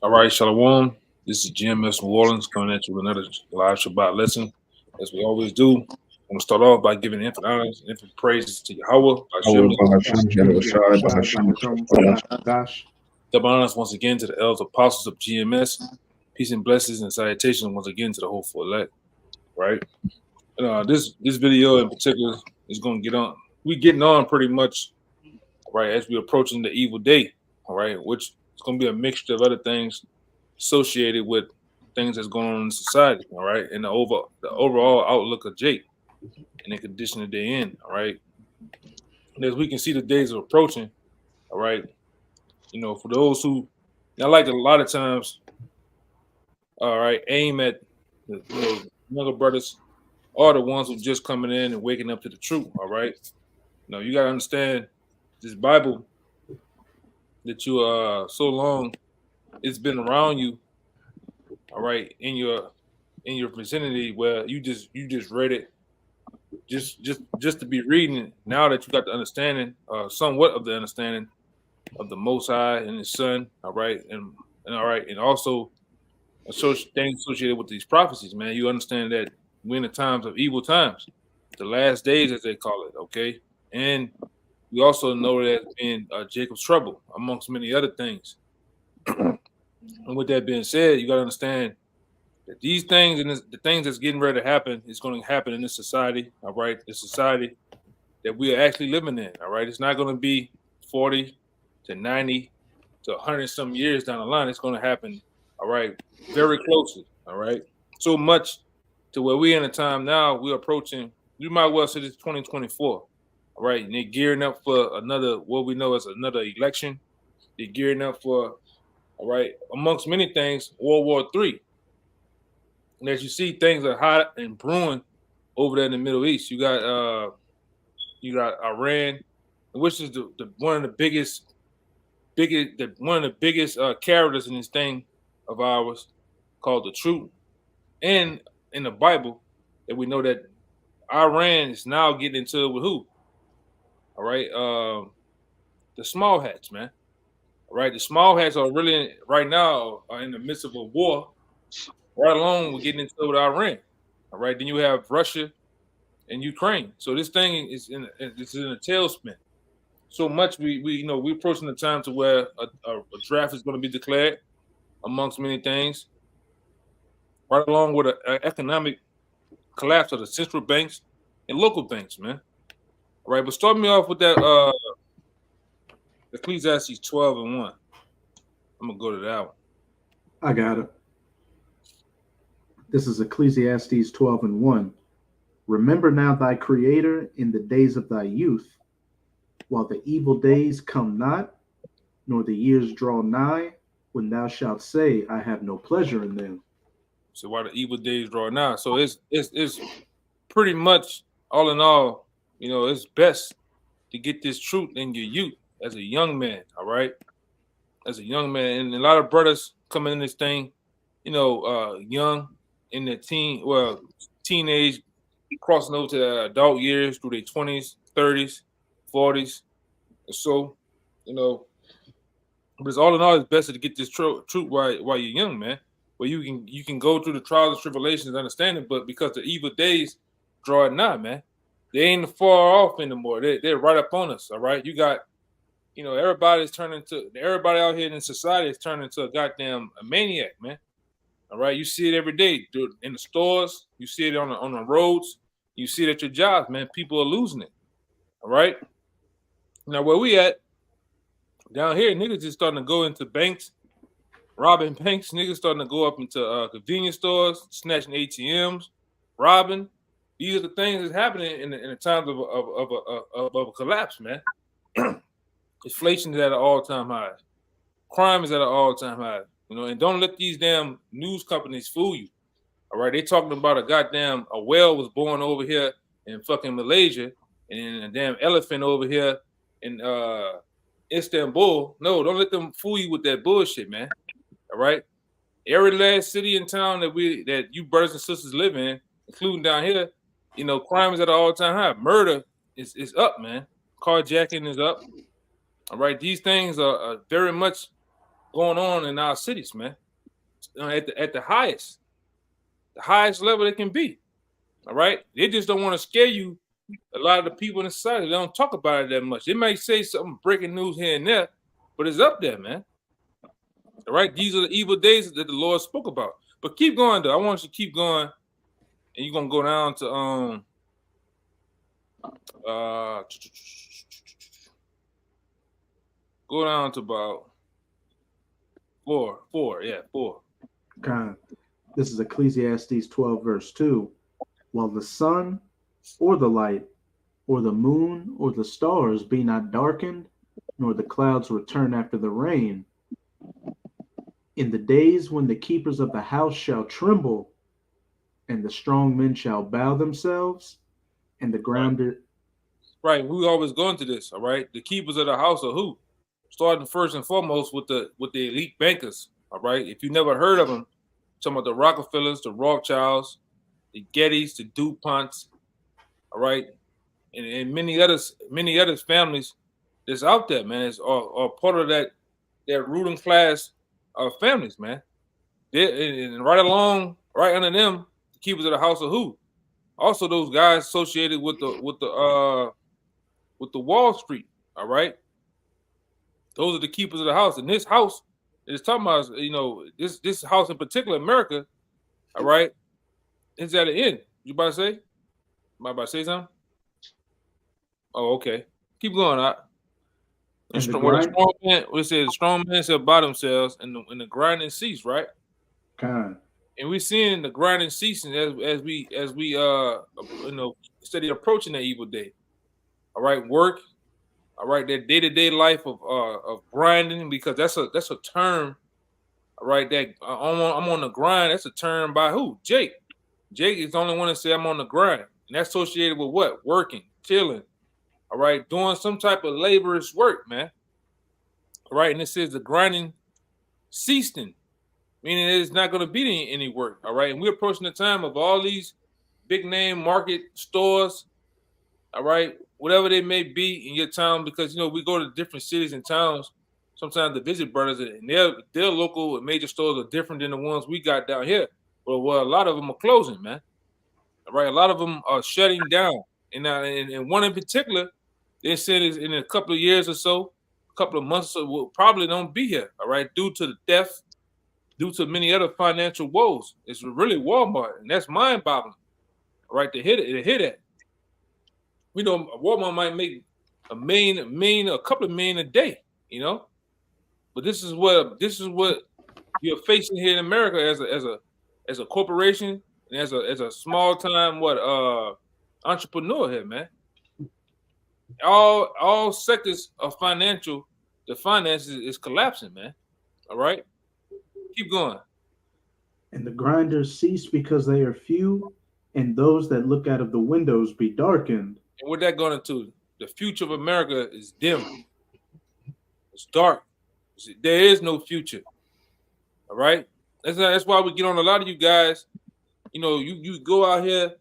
All right, Shalom. This is GMS New Orleans coming at you with another live Shabbat lesson. As we always do, I'm going to start off by giving infinite honors and infinite praises to Yahweh, Our Hashem, Bahasham, Yahweh Shai, Bahasham, Shai. double honors once again to the elders apostles of GMS. Peace and blessings and salutations once again to the hopeful elect. Right? This video in particular is going to get on. We're getting on pretty much right as we're approaching the evil day. All right, which is going to be a mixture of other things associated with things that's going on in society, all right, and the overall outlook of Jake and the condition that they're in, all right. And as we can see, the days are approaching, all right. For those who, I like a lot of times, all right, aim at the younger brothers are the ones who just coming in and waking up to the truth, all right. You got to understand this Bible that you so long it's been around you, all right, in your vicinity where you just read it just to be reading it. Now that you got the understanding, somewhat of the understanding of the Most High and His Son, all right, and all right, and also things associated with these prophecies, man. You understand that we're in the times of evil times, the last days as they call it, okay, and we also know that in Jacob's trouble, amongst many other things. And with that being said, you got to understand that these things and the things that's getting ready to happen is going to happen in this society, all right? The society that we are actually living in, all right? It's not going to be 40 to 90 to 100 some years down the line. It's going to happen, all right, very closely, all right? So much to where we're in a time now, we're approaching, you might well say this 2024, all right? And they're gearing up for another, what we know as another election. They're gearing up for, all right, amongst many things, World War III. And as you see, things are hot and brewing over there in the Middle East. You got Iran, which is one of the biggest characters in this thing of ours called the truth. And in the Bible, that we know that Iran is now getting into it with who? All right, the small hats, man. All right, the small hats are really right now are in the midst of a war. Right along, we're getting into it with Iran. All right, then you have Russia and Ukraine. So this thing is in a tailspin. So much we're approaching the time to where a draft is going to be declared, amongst many things. Right along with an economic collapse of the central banks and local banks, man. All right, but start me off with that Ecclesiastes 12:1. I'm gonna go to that one. I got it. This is Ecclesiastes 12:1. Remember now thy Creator in the days of thy youth, while the evil days come not, nor the years draw nigh, when thou shalt say, I have no pleasure in them. So while the evil days draw nigh, so it's pretty much all in all, it's best to get this truth in your youth as a young man. All right, as a young man, and a lot of brothers coming in this thing, young in the teenage, crossing over to the adult years through their 20s, 30s, 40s, or so, But it's all in all, it's best to get this truth while you're young, man. Where you can go through the trials and tribulations, and understand it, but because the evil days draw it nigh, man, they ain't far off anymore. They're right up on us. All right, you got, everybody out here in society is turning into a goddamn maniac, man. All right, you see it every day, dude, in the stores. You see it on the roads. You see it at your jobs, man. People are losing it. All right. Now where we at down here, niggas just starting to go into banks, robbing banks. Niggas starting to go up into convenience stores, snatching ATMs, robbing. These are the things that's happening in the times of a collapse, man. Inflation is at an all-time high. Crime is at an all-time high. And don't let these damn news companies fool you. All right, they talking about a whale was born over here in fucking Malaysia, and a damn elephant over here in Istanbul. No, don't let them fool you with that bullshit, man. All right, every last city and town that you brothers and sisters live in, including down here, crime is at an all-time high. Murder is up, man. Carjacking is up. All right, these things are very much going on in our cities, man. At the highest level it can be. All right, they just don't want to scare you. A lot of the people in society, they don't talk about it that much. They might say something breaking news here and there, but it's up there, man. All right, these are the evil days that the Lord spoke about. But keep going, though. I want you to keep going, and you're gonna go down to go down to about four. God, this is Ecclesiastes 12, verse 2. While the sun or the light or the moon or the stars be not darkened, nor the clouds return after the rain, in the days when the keepers of the house shall tremble, and the strong men shall bow themselves, and the ground. Right, we always go into this. All right, the keepers of the house are who? Starting first and foremost with the elite bankers. All right, if you never heard of them, some of the Rockefellers, the Rothschilds, the Gettys, the DuPonts. All right, and many others families that's out there, man. It's all part of that ruling class of families, man. And right under them, the keepers of the house of who? Also, those guys associated with the Wall Street. All right, those are the keepers of the house. And this house is talking about, this house in particular, America. All right, it's at the end. You about to say? Am I about to say something? Oh, okay. Keep going. The strong man shall bow themselves, and the grinding cease, right? God. And we're seeing the grinding ceasing as we steady approaching that evil day. All right, work. All right, that day-to-day life of grinding, because that's a term. All right, that I'm on the grind. That's a term by who? Jake. Jake is the only one that say I'm on the grind, and that's associated with what? Working, chilling. All right, doing some type of laborious work, man. All right, and it says the grinding ceasing, meaning it's not going to be any work. All right, and we're approaching the time of all these big name market stores. All right, whatever they may be in your town, because we go to different cities and towns sometimes to visit brothers, and their local and major stores are different than the ones we got down here. Well, a lot of them are closing, man. All right, a lot of them are shutting down, and one in particular, they said is in a couple of years or so, a couple of months or so, will probably don't be here. All right, due to the death, due to many other financial woes. It's really Walmart, and that's mind-boggling. All right, to hit it. Walmart might make a couple of million a day, but this is what you're facing here in America as a corporation and as a small time entrepreneur here, man. All sectors of the finances is collapsing, man. All right, keep going. And the grinders cease because they are few, and those that look out of the windows be darkened. And what that going to? The future of America is dim. It's dark. There is no future. All right. That's why we get on a lot of you guys. You go out here.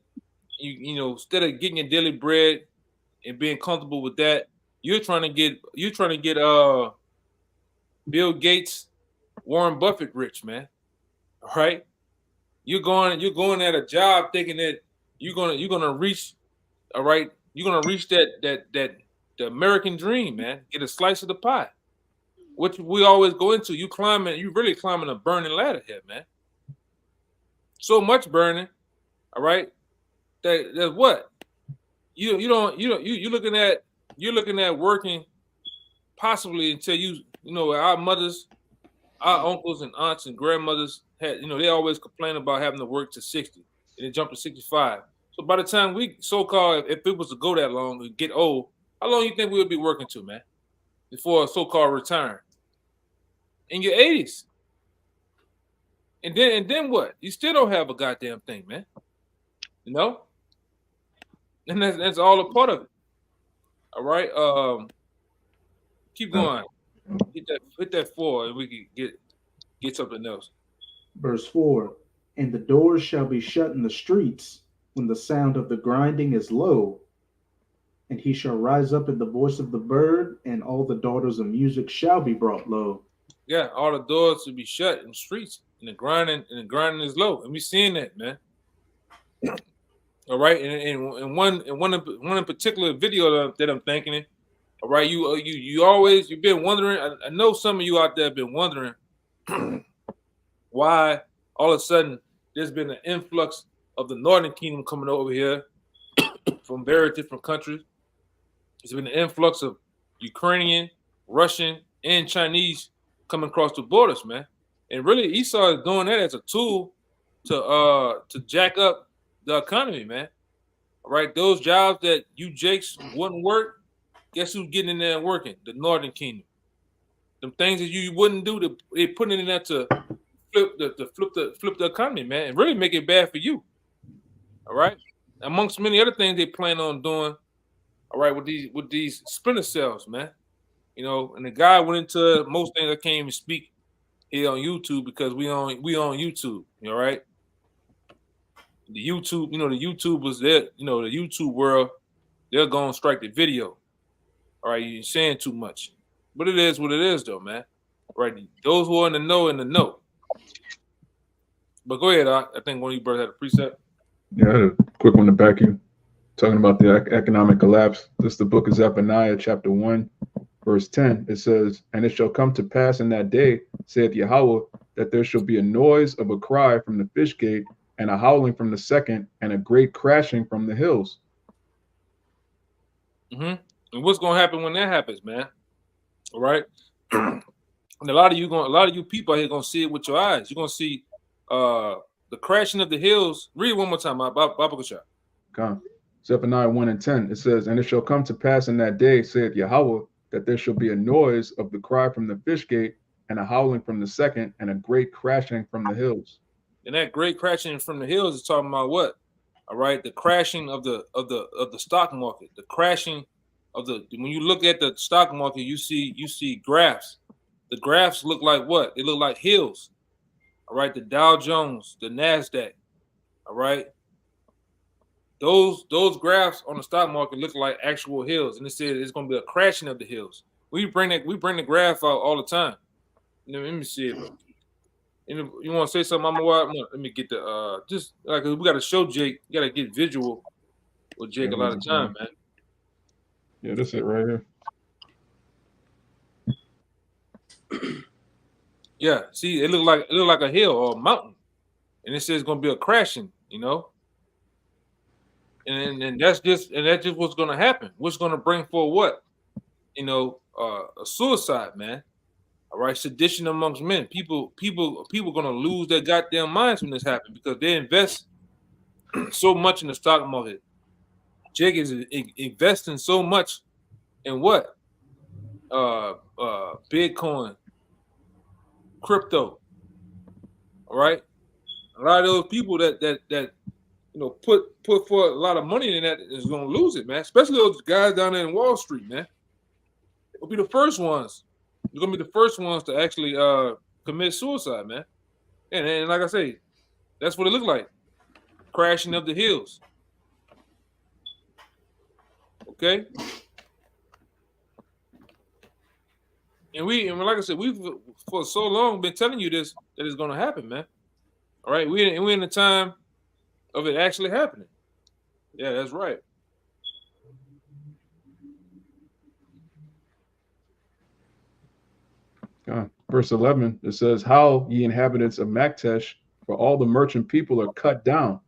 Instead of getting your daily bread and being comfortable with that, you're trying to get Bill Gates, Warren Buffett rich, man. All right. You're going at a job thinking that you're gonna reach. All right. You're gonna reach that the American dream, man. Get a slice of the pie. What we always go into, you really climbing a burning ladder here, man. So much burning, all right. That's what you're looking at working possibly until our mothers, our uncles and aunts and grandmothers had, they always complain about having to work to 60 and then jump to 65. So by the time we so-called, if it was to go that long and get old, how long you think we would be working to, man, before a so-called return? In your 80s. And then what? You still don't have a goddamn thing, man. And that's all a part of it. All right. Keep going. Hit that 4 and we can get something else. Verse 4. And the doors shall be shut in the streets when the sound of the grinding is low. And he shall rise up at the voice of the bird, and all the daughters of music shall be brought low. Yeah, all the doors to be shut in the streets, and the grinding is low, and we seeing that, man. All right, and one in particular video that I'm thinking it. All right, you've been wondering. I know some of you out there have been wondering why all of a sudden there's been an influx of the Northern Kingdom coming over here from very different countries. There's been an influx of Ukrainian, Russian, and Chinese coming across the borders, man. And really, Esau is doing that as a tool to jack up the economy, man. All right, those jobs that you Jakes wouldn't work, guess who's getting in there and working? The Northern Kingdom. Them things that you wouldn't do, they putting it in there to flip the economy, man, and really make it bad for you. All right, amongst many other things they plan on doing. All right, with these splinter cells, man. You know, and the guy went into most things I can't even speak here on YouTube because we on YouTube. You know, right? The YouTube, the YouTube was there. You know, the YouTube world, they're gonna strike the video. All right, you're saying too much, but it is what it is, though, man. All right, those who are in the know. But go ahead, I think one of you brothers had a precept. Yeah, I had a quick one to back you. Talking about the economic collapse. This is the book of Zephaniah, chapter 1, verse 10. It says, "And it shall come to pass in that day, saith Yahweh, that there shall be a noise of a cry from the fish gate, and a howling from the second, and a great crashing from the hills." And what's gonna happen when that happens, man? All right. And a lot of you people out here gonna see it with your eyes. You're gonna see the crashing of the hills. Read it one more time, Baba Kashab. Come. Zephaniah 1 and 10, it says, "And it shall come to pass in that day, saith Yahweh, that there shall be a noise of the cry from the fish gate, and a howling from the second, and a great crashing from the hills." And that great crashing from the hills is talking about what? All right, the crashing of the stock market, the crashing of when you look at the stock market, you see graphs. The graphs look like what? They look like hills. All right, the Dow Jones, the NASDAQ. All right. Those graphs on the stock market look like actual hills, and it said it's going to be a crashing of the hills. We bring the graph out all the time. Let me see it. You want to say something? Let me get the just like we got to show Jake. You got to get visual with Jake a lot of time, man. Yeah, that's it right here. Yeah, see, it look like a hill or a mountain, and it says it's going to be a crashing. You know. And that's just what's going to happen. What's going to bring forth what? A suicide, man. All right, sedition amongst men. People going to lose their goddamn minds when this happens because they invest so much in the stock market. Jake is investing so much in what? Bitcoin, crypto. All right, a lot of those people that put for a lot of money in that is going to lose it, man. Especially those guys down there in Wall Street, man. They'll be the first ones. They're going to be the first ones to actually commit suicide, man. And like I say, that's what it looked like. Crashing of the hills. Okay? And like I said, we've for so long been telling you this, that it's going to happen, man. All right? We're in the time of it actually happening. Yeah, that's right. Verse 11, it says, "How, ye inhabitants of Maktesh, for all the merchant people are cut down,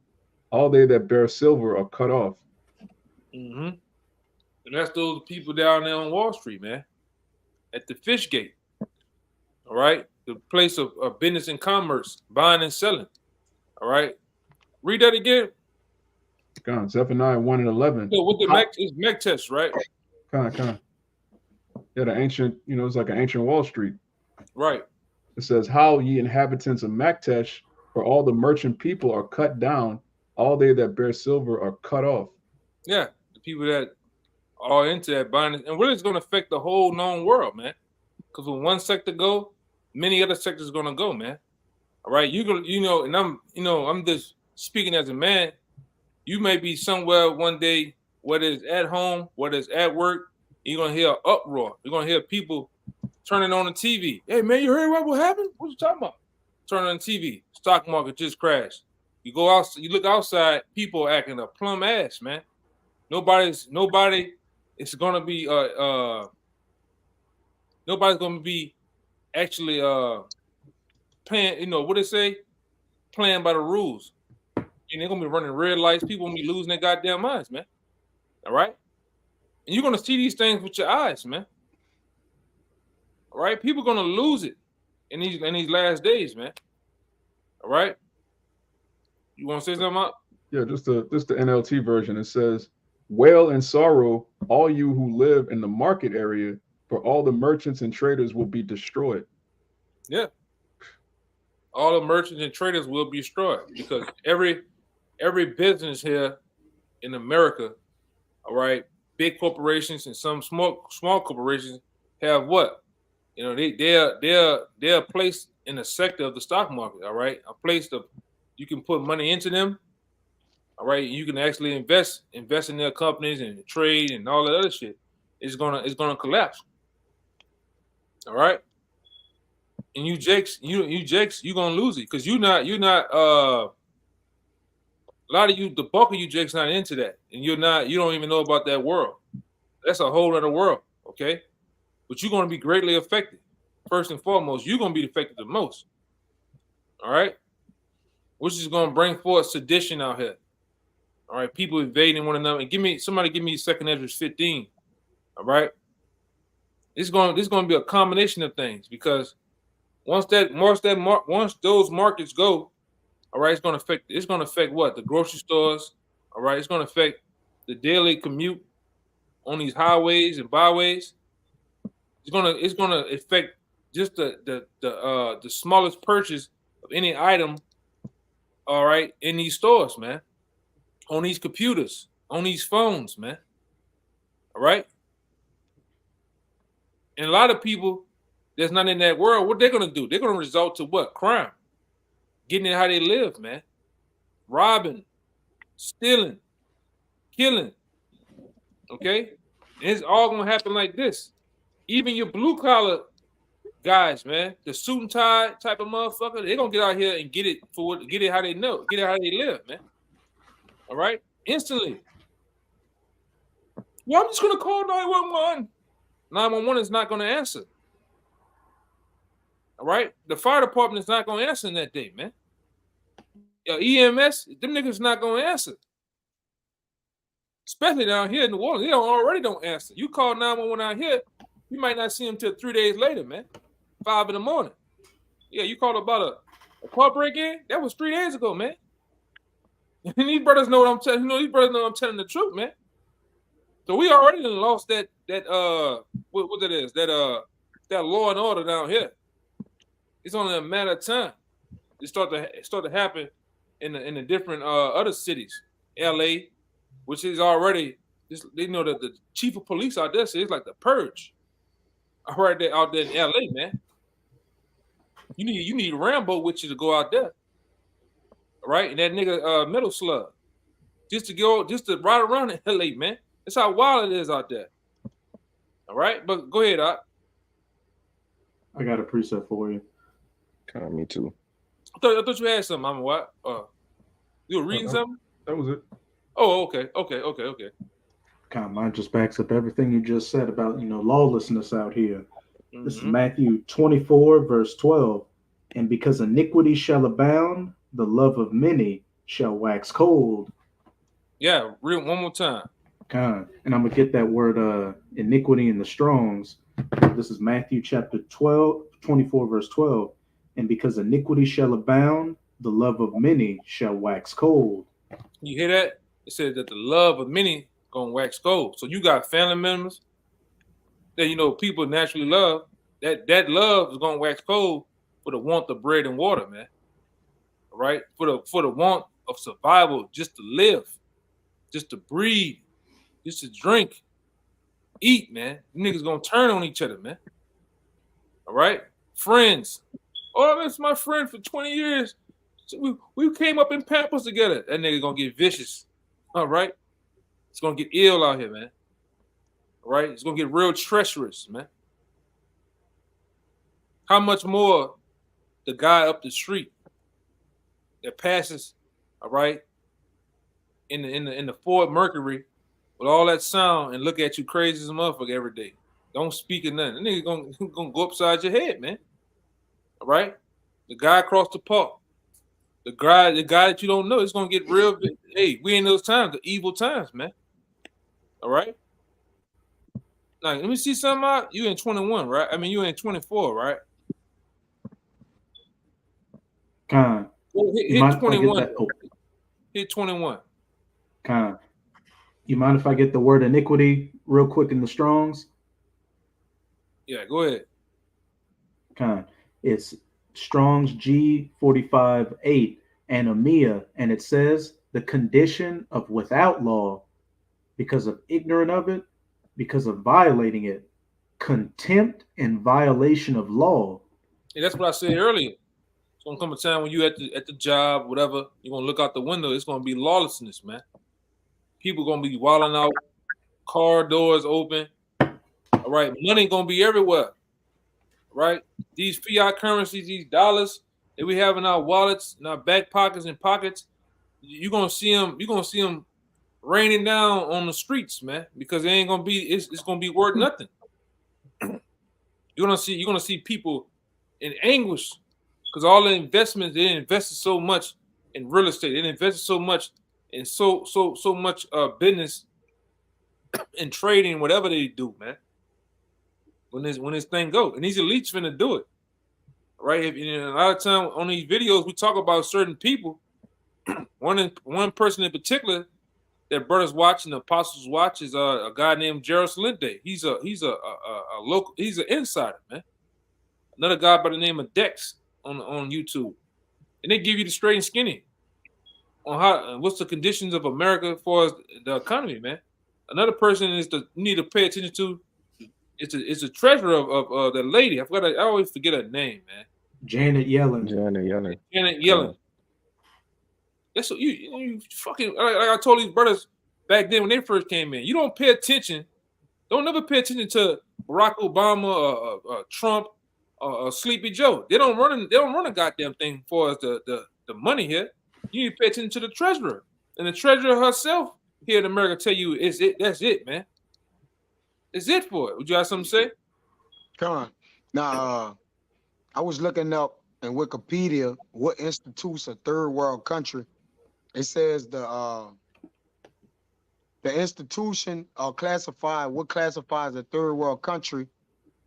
all they that bear silver are cut off." And that's those people down there on Wall Street, man, at the fish gate. All right, the place of business and commerce, buying and selling. All right, read that again. Zephaniah 1 and 11. So with the Maktesh, right? Yeah, the ancient, it's like an ancient Wall Street. Right. It says, "How, ye inhabitants of Maktesh, for all the merchant people are cut down, all they that bear silver are cut off." Yeah, the people that are into that buying, and really it's going to affect the whole known world, man. Because when one sector go, many other sectors are going to go, man. All right, and I'm just speaking as a man. You may be somewhere one day, whether it's at home, whether it's at work, you're going to hear an uproar. You're going to hear people turning on the TV. Hey man, you heard what happened? What you talking about? Turning on the TV. Stock market just crashed. You go out, you look outside, people acting a plum ass, man. Nobody is gonna be nobody's gonna be actually playing, you know what they say? Playing by the rules. And they're gonna be running red lights, people gonna be losing their goddamn minds, man. All right? And you're gonna see these things with your eyes, man. All right, people gonna lose it in these last days, man. All right, you want to say something up? Yeah, just the NLT version. It says, "Wail and sorrow, all you who live in the market area, for all the merchants and traders will be destroyed." Yeah, all the merchants and traders will be destroyed because every business here in America, all right, big corporations and some small corporations have what? You know, they're placed in a sector of the stock market, all right? A place that you can put money into them, all right? You can actually invest in their companies and trade and all that other shit. It's gonna collapse. All right? And you jakes, you're gonna lose it because you're not a lot of you, the bulk of you jakes not into that. And you don't even know about that world. That's a whole other world, okay? But you're gonna be greatly affected. First and foremost, you're gonna be affected the most. All right, which is gonna bring forth sedition out here. All right, people invading one another. And somebody give me 2 Ezra 15. All right, this is gonna be a combination of things because once those markets go, all right, it's gonna affect what? The grocery stores. All right, it's gonna affect the daily commute on these highways and byways. It's gonna affect just the smallest purchase of any item, all right, in these stores, man, on these computers, on these phones, man. All right. And a lot of people that's not in that world, what they're gonna do? They're gonna resort to what? Crime. Getting in how they live, man. Robbing, stealing, killing. Okay? And it's all gonna happen like this. Even your blue collar guys, man, the suit and tie type of motherfucker, they're gonna get out here and get it how they know, get it how they live, man. All right, instantly. Well, I'm just gonna call 911. 911 is not gonna answer. All right, the fire department is not gonna answer in that day, man. EMS, them niggas not gonna answer. Especially down here in New Orleans, they already don't answer. You call 911 out here, you might not see them till 3 days later, man. 5 in the morning. Yeah, you called about a car break-in? That was 3 days ago, man. And these brothers know what I'm telling. You know, these brothers know I'm telling the truth, man. So we already lost that what that is, that law and order down here. It's only a matter of time. It start to happen in the different other cities. LA, which is already they know that the chief of police out there says it's like the purge. Right there out there in LA, man. You need Rambo with you to go out there. Right? And that nigga Metal Slug. Just to ride around in LA, man. That's how wild it is out there. All right, but go ahead, Doc. I got a preset for you. Me too. I thought you had something. I'm what? You were reading something? That was it. Oh, okay. Kind of mine just backs up everything you just said about lawlessness out here. Mm-hmm. This is Matthew 24, verse 12. And because iniquity shall abound, the love of many shall wax cold. Yeah, read one more time. And I'm gonna get that word iniquity in the Strongs. This is Matthew chapter 24, verse 12. And because iniquity shall abound, the love of many shall wax cold. You hear that? It says that the love of many gonna wax cold. So you got family members that people naturally love. That love is gonna wax cold for the want of bread and water, man. All right? For the want of survival, just to live, just to breathe, just to drink, eat, man. You niggas gonna turn on each other, man. All right? Friends. Oh, that's my friend for 20 years. So we came up in Pampers together. That nigga gonna get vicious. All right? It's gonna get ill out here, man. All right? It's gonna get real treacherous, man. How much more the guy up the street that passes, all right, in the Ford Mercury with all that sound and look at you crazy as a motherfucker every day. Don't speak or nothing. That nigga gonna go upside your head, man. All right? The guy across the park. The guy that you don't know, it's gonna get real. Hey, we in those times, the evil times, man. All right. Now, let me see something out. You in 21, right? I mean, you in 24, right? Con. Well, hit 21. Hit 21. Con. You mind if I get the word iniquity real quick in the Strongs? Yeah, go ahead. Con. It's Strong's G45-8 and Amia, and it says the condition of without law because of ignorant of it, because of violating it, contempt and violation of law. Yeah, that's what I said earlier. It's gonna come a time when you at the job, whatever, you're gonna look out the window. It's gonna be lawlessness, man. People gonna be wilding out, car doors open. All right, money gonna be everywhere. Right? These fiat currencies, these dollars that we have in our wallets, in our back pockets and pockets, you're gonna see them raining down on the streets, man, because it ain't gonna be it's gonna be worth nothing. You're gonna see people in anguish because all the investments, they invested so much in real estate, they invested so much in so much business and trading, whatever they do, man. When this thing go, and these elites finna do it, right? A lot of time on these videos we talk about certain people. One person in particular that brothers watch and the apostles watch is a guy named Gerald Salente. He's a local. He's an insider, man. Another guy by the name of Dex on YouTube, and they give you the straight and skinny on how what's the conditions of America as far as the economy, man. Another person is you need to pay attention to. It's a treasurer of that lady. I always forget her name, man. Janet Yellen. Janet Yellen. That's what you fucking like I told these brothers back then when they first came in. You don't pay attention. Don't never pay attention to Barack Obama, Trump, Sleepy Joe. They don't run a goddamn thing for us the money here. You need to pay attention to the treasurer. And the treasurer herself here in America tell you that's it, man. It's it for it. Would you have something to say? Come on. Now, I was looking up in Wikipedia what institutes a third world country. It says the institution classifies a third world country,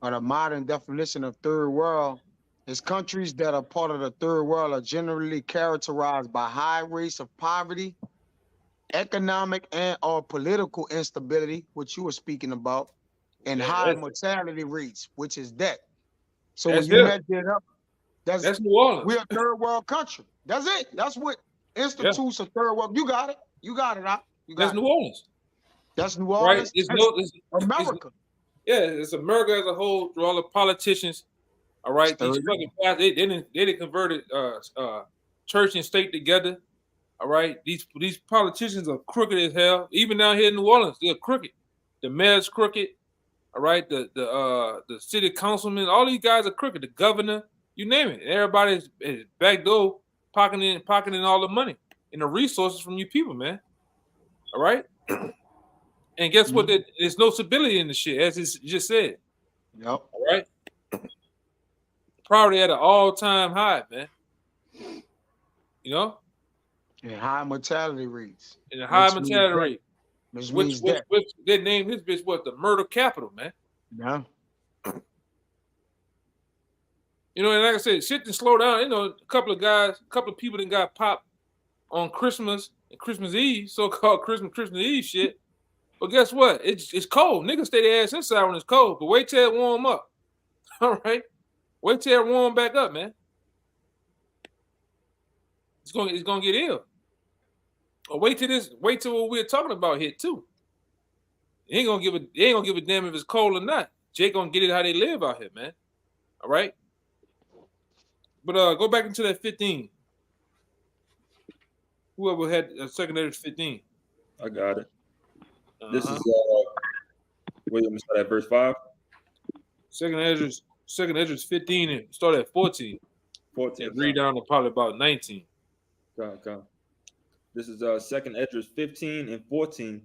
or the modern definition of third world is countries that are part of the third world are generally characterized by high rates of poverty, economic and or political instability, which you were speaking about, and high mortality rates, which is debt. So when you measure it up, that's New Orleans. We're a third world country. That's it. That's what institutes a third world. You got it. You got it out. That's New Orleans. That's New Orleans. Right? It's America. It's America as a whole through all the politicians. All right. These fucking guys, they didn't converted church and state together. All right. These politicians are crooked as hell. Even down here in New Orleans, they're crooked. The mayor's crooked. All right. The city councilman, all these guys are crooked. The governor, you name it. Everybody's back door pocketing all the money and the resources from you people, man. All right. And guess what? There's no stability in the shit, as it's just said. Yep. All right. Probably at an all-time high, man. You know? And high mortality rates. And a high mortality rate. Which they named his bitch what? The murder capital, man. Yeah. You know, and like I said, shit didn't slow down. You know, a couple of people that got popped on Christmas and Christmas Eve, so-called Christmas Eve shit. But guess what? It's cold. Niggas stay their ass inside when it's cold, but wait till it warm up. All right? Wait till it warm back up, man. It's gonna get ill. Or wait till what we're talking about here too. They ain't gonna give a damn if it's cold or not. Jake gonna get it how they live out here, man. All right. But go back into that 15. Whoever had a second edge 15. I got it. This is William, at verse 5. Second Ezra's Second Esdras 15 and start at 14. 14. And read down to probably about 19. Come. This is Second Esdras 15 and 14.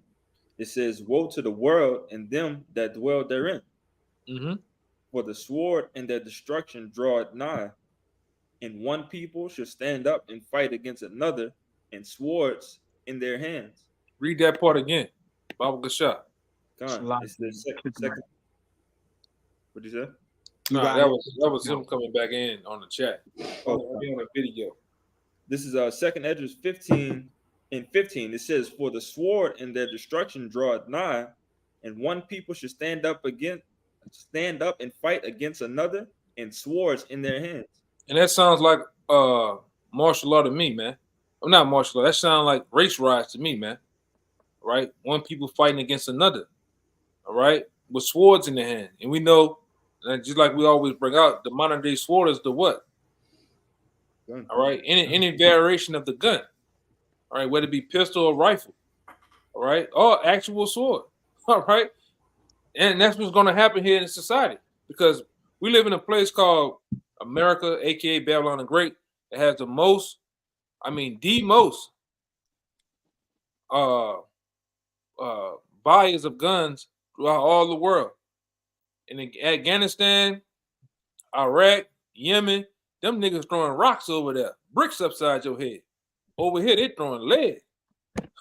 It says, "Woe to the world and them that dwell therein, Mm-hmm. for the sword and their destruction draweth nigh, and one people shall stand up and fight against another, and swords in their hands." Read that part again. Baba Gasha. It says second. What did you say? Nah, that was him coming back in on the chat. On the video. This is Second Esdras 15 and 15. It says, "For the sword and their destruction draweth nigh, and one people should stand up and fight against another, and swords in their hands." And that sounds like martial law to me, man. I'm not martial law. That sounds like race riots to me, man. Right? One people fighting against another. All right? With swords in their hand. And we know, just like we always bring out, the modern day sword is the what? Gun. All right? Any variation of the gun. All right? Whether it be pistol or rifle. All right? Or actual sword. All right? And that's what's going to happen here in society. Because we live in a place called America, a.k.a. Babylon the Great, that has the most buyers of guns throughout all the world. In Afghanistan, Iraq, Yemen, them niggas throwing rocks over there, bricks upside your head. Over here, they throwing lead.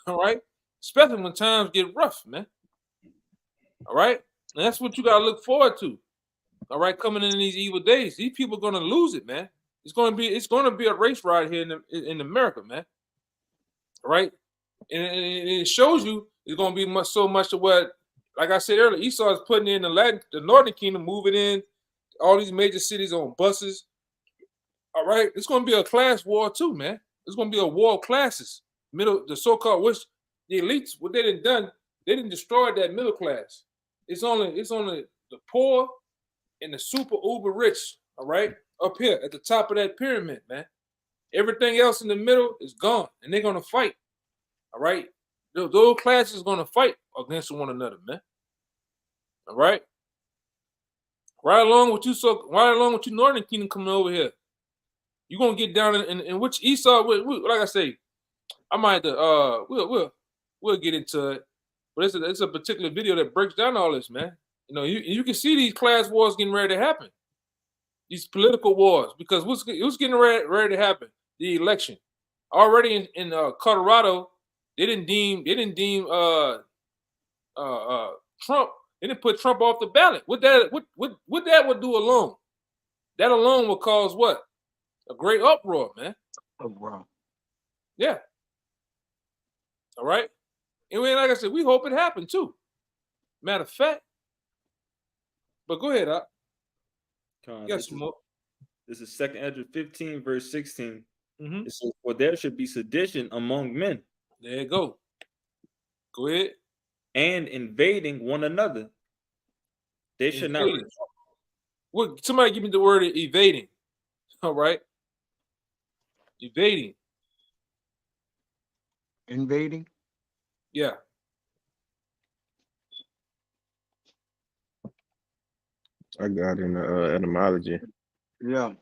All right? Especially when times get rough, man. All right? And that's what you got to look forward to. All right, coming in these evil days, these people are gonna lose it, man. It's gonna be a race ride here in America, man. All right, and it shows you it's gonna be so much to what, like I said earlier, Esau is putting in the Northern Kingdom, moving in all these major cities on buses. All right, it's gonna be a class war too, man. It's gonna be a war of classes. The so-called the elites, what they done, they didn't destroy that middle class. It's only the poor and the super uber rich, all right, up here at the top of that pyramid, man. Everything else in the middle is gone, and they're gonna fight, all right. Those classes are gonna fight against one another, man. All right. Right along with you, Northern Kingdom coming over here. You're gonna get down in which Esau. Like I say, I might have to, we'll get into it, but it's a particular video that breaks down all this, man. You know, you can see these class wars getting ready to happen, these political wars, because what's getting ready to happen? The election. Already in Colorado, they didn't deem Trump. They didn't put Trump off the ballot. What that would do alone? That alone would cause what? A great uproar, man. Oh, wow. Yeah. All right. And like I said, we hope it happened too. Matter of fact. But go ahead, yes, this is Second Esdras 15, verse 16. Mm-hmm. It says, "For there should be sedition among men." There you go. Go ahead. "And invading one another. They should not." Well, somebody give me the word evading. All right. Evading. Invading. Yeah. I got in the etymology. Yeah.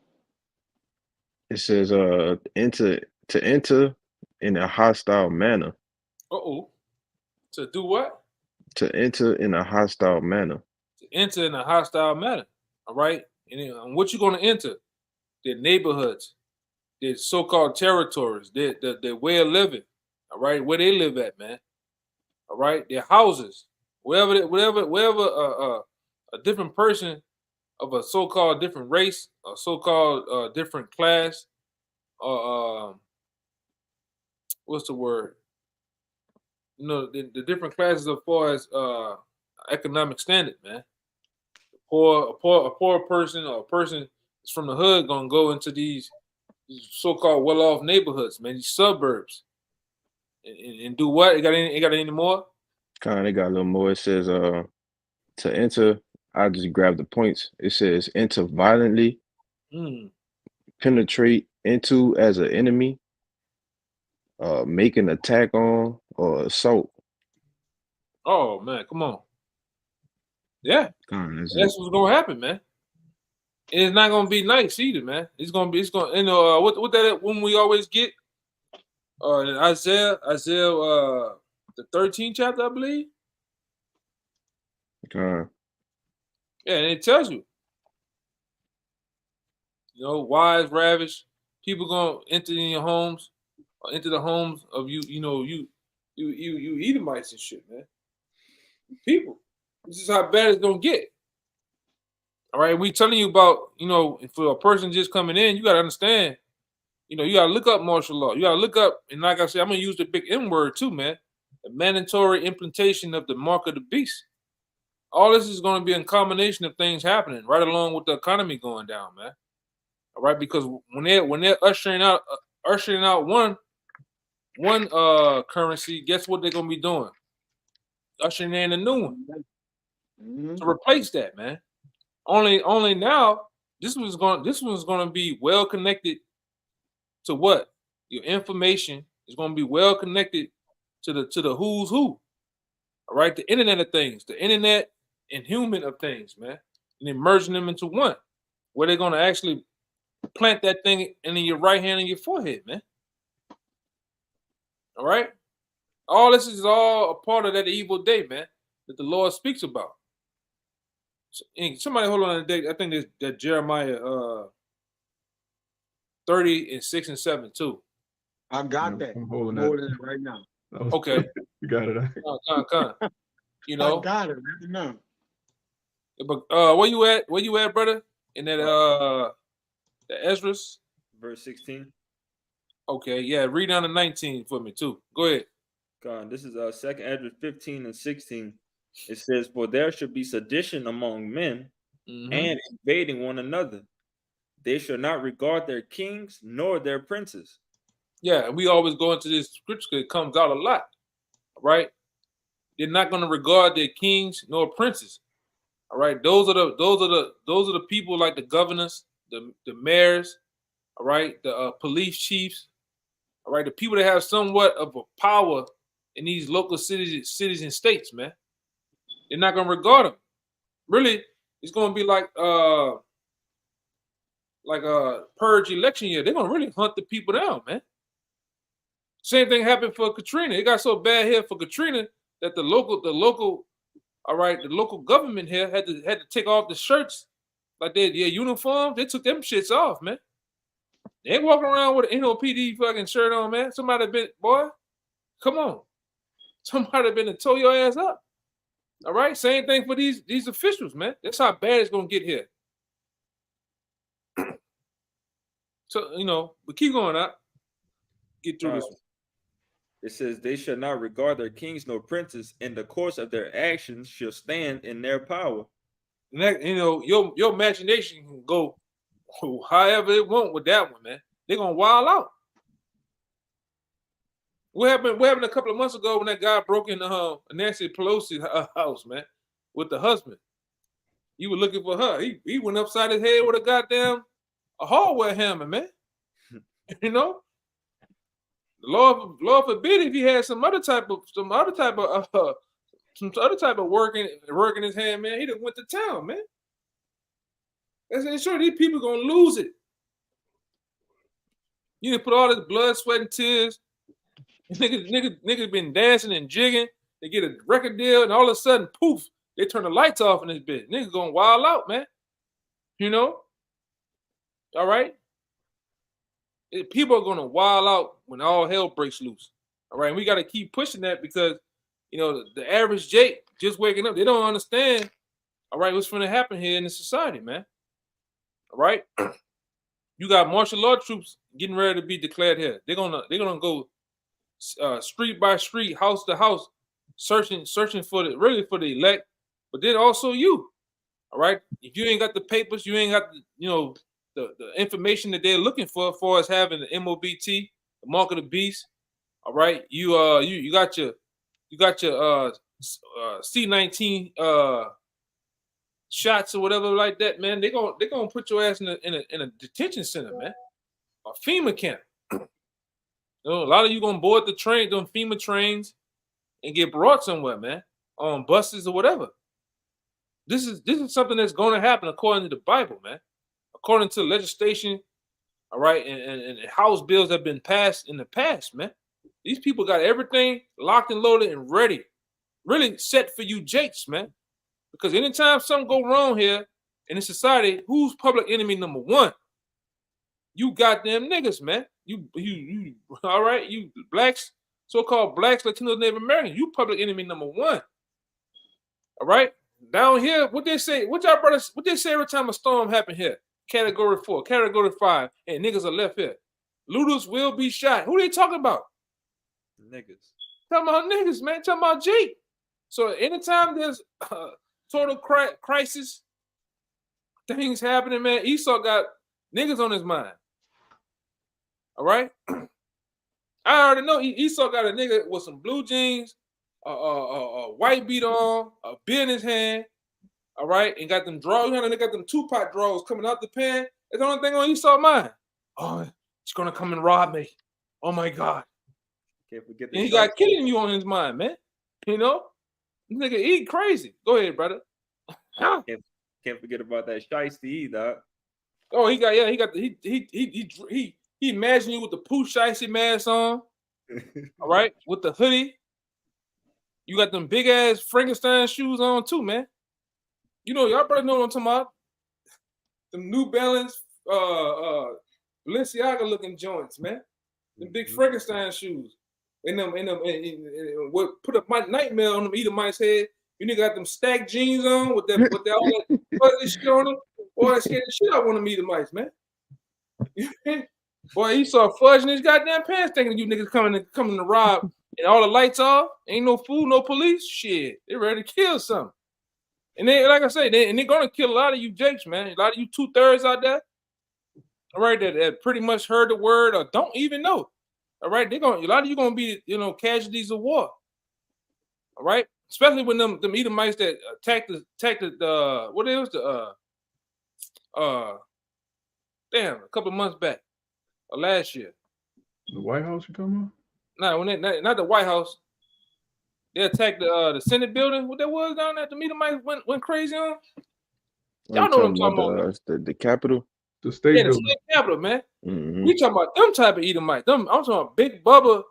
It says to enter in a hostile manner. Uh-oh. To do what? To enter in a hostile manner. To enter in a hostile manner. All right. And what you going to enter? Their neighborhoods, their so-called territories, their way of living. All right. Where they live at, man. All right. Their houses. Wherever a different person of a so-called different race, a so-called different class, what's the word? You know, the different classes as far as economic standard, man. A poor person or a person that's from the hood gonna go into these so-called well-off neighborhoods, man, these suburbs, and do what? It got any more? They got a little more. It says to enter. I just grab the points. It says enter violently, penetrate into as an enemy, make an attack on, or assault. Oh man, come on. Yeah, that's what's gonna happen, man. And it's not gonna be nice either, man. It's gonna, you know, what that when we always get in Isaiah, the 13th chapter, I believe. Uh, Yeah, and it tells you, you know, wives ravished, people gonna enter in your homes, or enter the homes of you, you know, you Edomites and shit, man. People, this is how bad it's gonna get. All right, we telling you about, you know, for a person just coming in, you gotta understand, you know, you gotta look up martial law. You gotta look up, and like I said, I'm gonna use the big M word too, man. The mandatory implementation of the mark of the beast. All this is gonna be a combination of things happening, right along with the economy going down, man. All right, because when they're ushering out one currency, guess what they're gonna be doing? Ushering in a new one to replace that, man. Only now this one's gonna be well connected to what? Your information is gonna be well connected to the who's who. All right, the internet of things, the internet and human of things, man, and then merging them into one, where they're gonna actually plant that thing in your right hand and your forehead, man. All right, all this is all a part of that evil day, man, that the Lord speaks about. Somebody hold on a day. I think there's that Jeremiah 30 and 6 and 7 too. I got that. I'm holding it right now. Okay. You got it. You know. I got it right now. But where you at, brother? In that the Ezra's? Verse 16. Okay, yeah, read down to 19 for me too. Go ahead. God, this is 2nd Ezra 15 and 16. It says, "For there should be sedition among men, and invading one another. They shall not regard their kings nor their princes." Yeah, we always go into this scripture because it comes out a lot, right? They're not going to regard their kings nor princes. All right, those are the people like the governors, the mayors, all right, the police chiefs, all right, the people that have somewhat of a power in these local cities and states, man. They're not going to regard them. Really, it's going to be like purge election year. They're going to really hunt the people down, man. Same thing happened for Katrina. It got so bad here for Katrina that the local government here had to take off the shirts, like their uniforms. They took them shits off, man. They ain't walking around with an NOPD fucking shirt on, man. Somebody been, boy, come on. Somebody been to tow your ass up. All right, same thing for these officials, man. That's how bad it's gonna get here. So, you know, but keep going up. Get through this one. It says, "They shall not regard their kings nor princes, and the course of their actions shall stand in their power." And that, you know, your imagination can go however it want with that one, man. They're gonna wild out. What happened a couple of months ago when that guy broke in Nancy Pelosi's house, man, with the husband? You were looking for her. He went upside his head with a hardware hammer, man. You know, the Lord forbid if he had some other type of work in his hand, man. He'd have went to town, man. That's sure these people gonna lose it. You didn't put all this blood, sweat, and tears. Niggas been dancing and jigging. They get a record deal, and all of a sudden, poof, they turn the lights off in this bitch. Niggas gonna wild out, man. You know? All right? People are gonna wild out when all hell breaks loose. All right, and we gotta keep pushing that because, you know, the average Jake just waking up, they don't understand, all right, what's gonna happen here in the society, man. All right? You got martial law troops getting ready to be declared here. They're gonna go street by street, house to house, searching for the elect, but then also you. All right. If you ain't got the papers, you ain't got the information that they're looking for far as having the MOBT, the mark of the beast. All right. You got your C-19 shots or whatever like that, man. They're gonna put your ass in a detention center, man. A FEMA camp. You know, a lot of you gonna board the train, them FEMA trains, and get brought somewhere, man, on buses or whatever. This is something that's gonna happen according to the Bible, man. according to legislation, all right, and House bills that have been passed in the past, man. These people got everything locked and loaded and ready, really set for you Jakes, man. Because anytime something go wrong here in this society, who's public enemy number one? You goddamn niggas, man. You all right, you blacks, so-called blacks, Latinos, Native Americans, you public enemy number one. All right? Down here, what they say, what y'all brothers, what they say every time a storm happen here? Category 4, Category 5, and niggas are left here. Looters will be shot. Who they talking about? Niggas. Talking about niggas, man. Talking about Jake. So anytime there's total crisis, things happening, man, Esau got niggas on his mind. All right? I already know Esau got a nigga with some blue jeans, a white beat on, a beer in his hand, all right, and got them drawers. You know, they got them two-pot drawers coming out the pan. That's the only thing on Esau mind. Oh, he's gonna come and rob me. Oh my God. Can't forget And he got killing you on his mind, man. You know? Nigga, he crazy. Go ahead, brother. Can't forget about that shiesty E, dog. Oh, he got he imagine you with the poo shiesty mask on, all right, with the hoodie. You got them big ass Frankenstein shoes on too, man. You know, y'all better know what I'm talking about. Them New Balance, Balenciaga looking joints, man. Them big Frankenstein shoes. And what put up my nightmare on them Edomites' head. You nigga got them stacked jeans on with all that fuzzy shit on them. Boy, that scared the shit out of one of them Edomites, man. Boy, he saw fudge in his goddamn pants thinking you niggas coming to rob. And all the lights off, ain't no food, no police. Shit, they ready to kill something. And they, like I say, they're gonna kill a lot of you Jakes, man. A lot of you 2/3 out there, all right, that pretty much heard the word or don't even know. All right, a lot of you gonna be, casualties of war. All right, especially when them Edomites that attacked the what it was a couple of months back or last year. The White House you talking about? No, not the White House. They attacked the Senate building. What that was down there? The Edomites went crazy on. Y'all know what I'm talking about. The Capitol. The state Yeah, the building. state capitol, man. Mm-hmm. We talking about them type of Edomites. I'm talking about Big Bubba.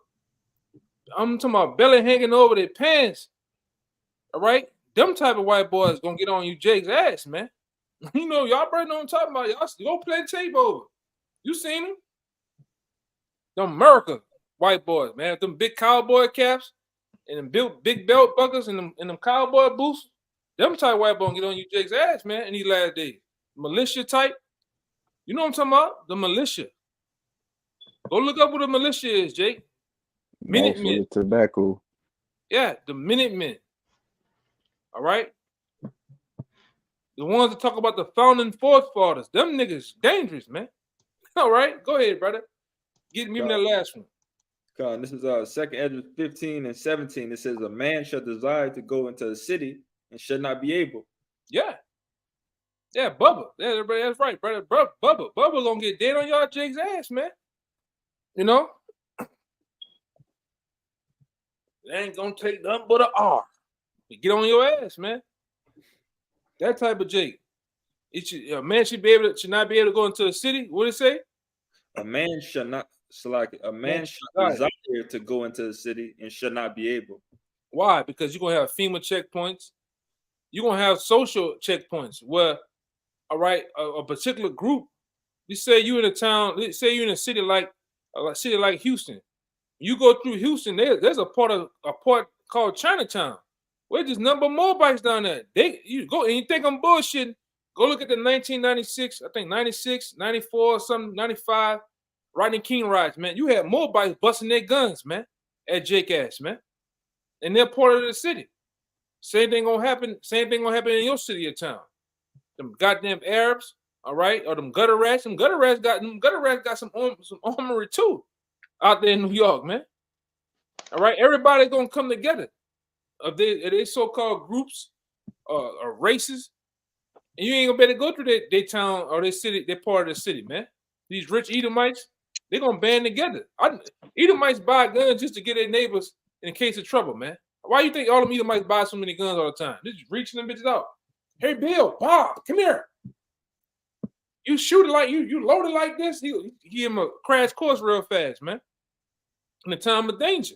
I'm talking about belly hanging over their pants. All right? Them type of white boys gonna get on you Jake's ass, man. You know, y'all better know what I'm talking about. Y'all go play tape over. You seen them? Them America white boys, man. Them big cowboy caps and them big belt buckles and them cowboy boots. Them type of white boys get on you Jake's ass, man, in these last days. Militia type. You know what I'm talking about? The militia. Go look up what a militia is, Jake. Minutemen. Tobacco. Yeah, the Minutemen. All right? The ones that talk about the founding forefathers. Them niggas dangerous, man. All right? Go ahead, brother. Get me that last one. This is 2nd Ezra 15 and 17. It says, a man shall desire to go into a city and shall not be able. Yeah. Yeah, Bubba. Yeah, everybody, that's right, brother. Bubba gonna get dead on y'all Jake's ass, man. You know? It ain't gonna take nothing but an R to get on your ass, man. That type of Jake. A man should not be able to go into a city. What did it say? A man shall not desire to go into the city and shall not be able. Why? Because you're gonna have FEMA checkpoints. You're gonna have social checkpoints where, all right, a particular group. You say you in a town. Say you're in a city like Houston. You go through Houston. There's a part called Chinatown. Where there's number more bikes down there. You go and you think I'm bullshitting. Go look at the 1996, I think 96, 94, something, 95, Rodney King rides, man. You had more bikes busting their guns, man, at Jake ass, man. And they're part of the city. Same thing gonna happen in your city or town. Them goddamn Arabs, all right, or them gutter rats. Them gutter rats got some armory too out there in New York, man. All right, everybody gonna come together. They so-called groups or races, and you ain't gonna be able to go through their town or their city, their part of the city, man. These rich Edomites, they're gonna band together. Edomites buy guns just to get their neighbors in case of trouble, man. Why you think all them Edomites buy so many guns all the time? They're just reaching them bitches out. Hey, Bill, Bob, come here. You shoot it like you load it like this, he give him a crash course real fast, man. In the time of danger.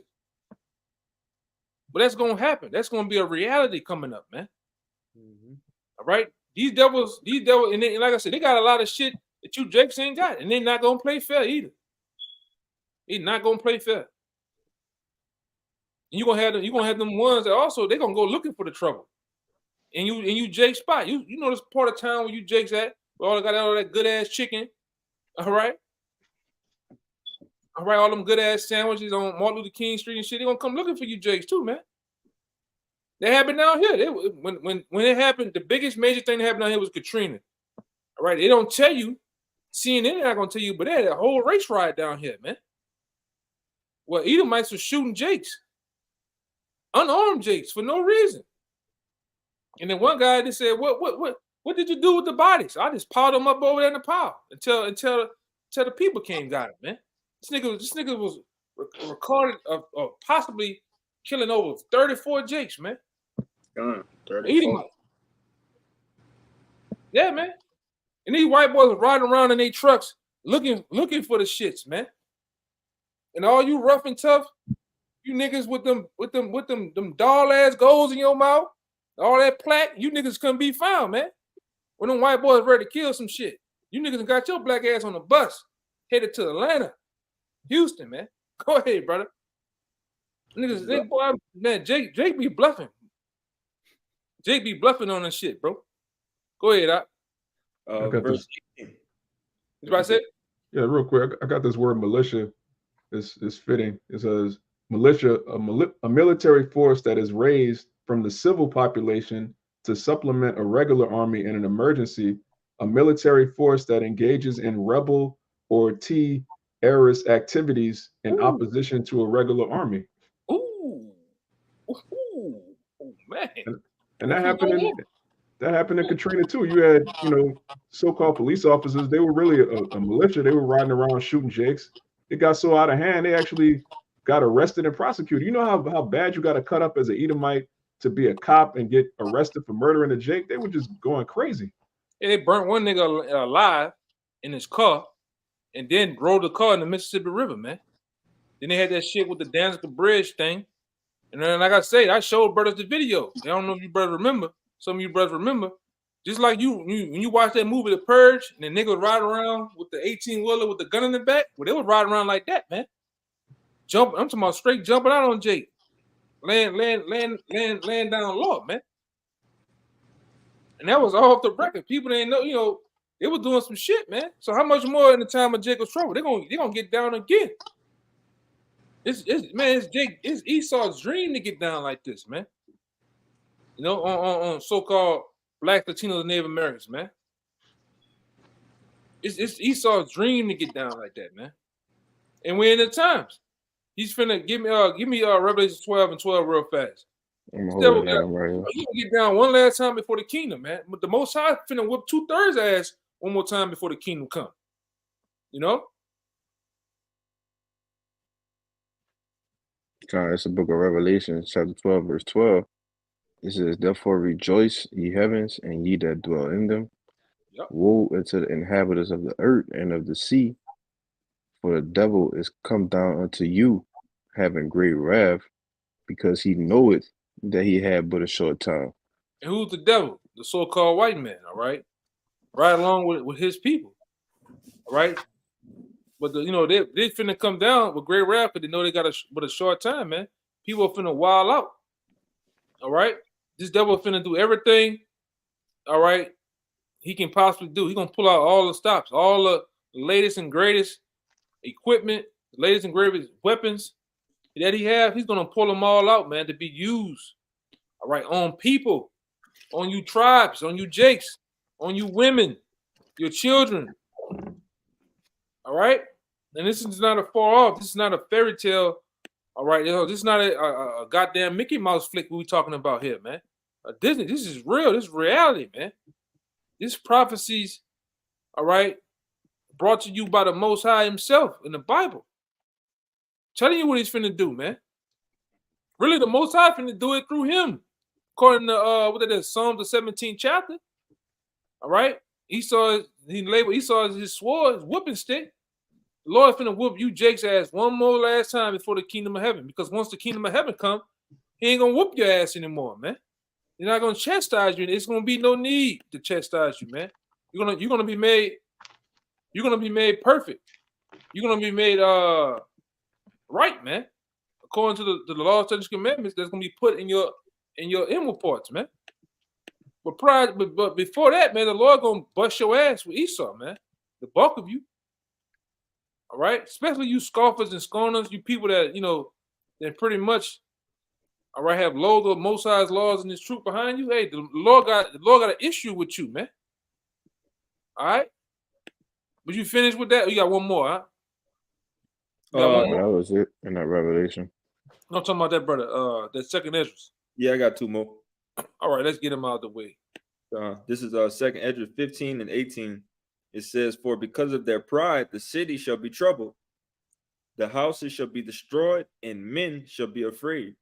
But that's gonna happen. That's gonna be a reality coming up, man. All right. These devils, and then, like I said, they got a lot of shit that you Jakes ain't got, and they're not gonna play fair either. They're not gonna play fair. And you're gonna have them ones that also they're gonna go looking for the trouble. And you Jake spot. You know this part of town where you Jake's at, where all got all that good ass chicken. All right. All right, all them good ass sandwiches on Martin Luther King Street and shit. They're gonna come looking for you Jakes too, man. That happened down here. When it happened, the biggest major thing that happened down here was Katrina. All right, they don't tell you. CNN not gonna tell you, but they had a whole race riot down here, man. Well, Edomites were shooting Jakes, unarmed Jakes for no reason. And then one guy just said, "What did you do with the bodies?" I just piled them up over there in the pile until the people came got him, man. This nigga was recorded of possibly killing over 34 Jakes, man. 34. Yeah, man. And these white boys are riding around in their trucks looking for the shits, man. And all you rough and tough, you niggas with them doll ass goals in your mouth, all that plaque, you niggas couldn't be found, man. When them white boys ready to kill some shit, you niggas got your black ass on the bus headed to Atlanta, Houston, man. Go ahead, brother. Niggas, boy, man, Jake be bluffing. Jake be bluffing on this shit, bro. Go ahead, verse 18. What I said? Yeah, real quick. I got this word militia. It's fitting. It says militia, a military force that is raised from the civil population to supplement a regular army in an emergency, a military force that engages in rebel or terrorist activities in opposition to a regular army. Ooh, man. And that happened in Katrina too. You had, so-called police officers. They were really a militia. They were riding around shooting Jakes. It got so out of hand, they actually got arrested and prosecuted. You know how bad you got to cut up as an Edomite to be a cop and get arrested for murdering a Jake? They were just going crazy. And they burnt one nigga alive in his car and then rode the car in the Mississippi River, man. Then they had that shit with the Danziger Bridge thing. And then, like I say, I showed brothers the video. I don't know if you brothers remember. Some of you brothers remember. Just like when you watch that movie, The Purge, and the nigga would ride around with the 18-wheeler with the gun in the back, well, they would ride around like that, man. I'm talking about straight jumping out on Jake. Laying down law, man. And that was off the record. People didn't know, they were doing some shit, man. So how much more in the time of Jacob's trouble? They're gonna get down again. It's Esau's dream to get down like this, man. On so-called Black, Latinos, and Native Americans, man. It's Esau's dream to get down like that, man. And we're in the times. He's finna give me Revelation 12 and 12 real fast. I'm He's gonna get down one last time before the kingdom, man. But the Most High finna whip 2/3 ass one more time before the kingdom come. It's the book of Revelation, chapter 12, verse 12. It says, "Therefore rejoice, ye heavens, and ye that dwell in them. Yep. Woe unto the inhabitants of the earth and of the sea, for the devil is come down unto you, having great wrath, because he knoweth that he had but a short time." And who's the devil? The so-called white man, all right? Right along with his people, all right? But they finna come down with great wrath, but they know they got but a short time, man. People are finna wild out, all right? This devil finna do everything, all right, he can possibly do. He gonna pull out all the stops, all the latest and greatest equipment, the latest and greatest weapons that he have. He's gonna pull them all out, man, to be used, all right, on people, on you tribes, on you Jakes, on you women, your children, all right? And this is not a far off. This is not a fairy tale, all right? This is not a goddamn Mickey Mouse flick we talking about here, man. Disney, this is real. This is reality, man. This prophecies, all right, brought to you by the Most High himself in the Bible. Telling you what he's finna do, man. Really, the Most High finna do it through him. According to Psalm the 17th chapter. All right. Esau he labeled Esau as his sword, his whooping stick. The Lord finna whoop you, Jake's ass, one more last time before the kingdom of heaven. Because once the kingdom of heaven come, he ain't gonna whoop your ass anymore, man. You're not gonna chastise you. It's gonna be no need to chastise you, man. You're gonna be made perfect. You're gonna be made right, man. According to the law, statutes, commandments, that's gonna be put in your inward parts, man. But before that, man, the Lord gonna bust your ass with Esau, man. The bulk of you. All right, especially you scoffers and scorners, you people that that pretty much, all right, have loathed the Most High's laws and His truth behind you. Hey, the Lord got an issue with you, man. All right, but you finished with that? You got one more, huh? That was it in that Revelation. I'm talking about that brother, that second Esdras. Yeah, I got two more. All right, let's get him out of the way. This is second Esdras 15 and 18. It says, "For because of their pride, the city shall be troubled, the houses shall be destroyed, and men shall be afraid."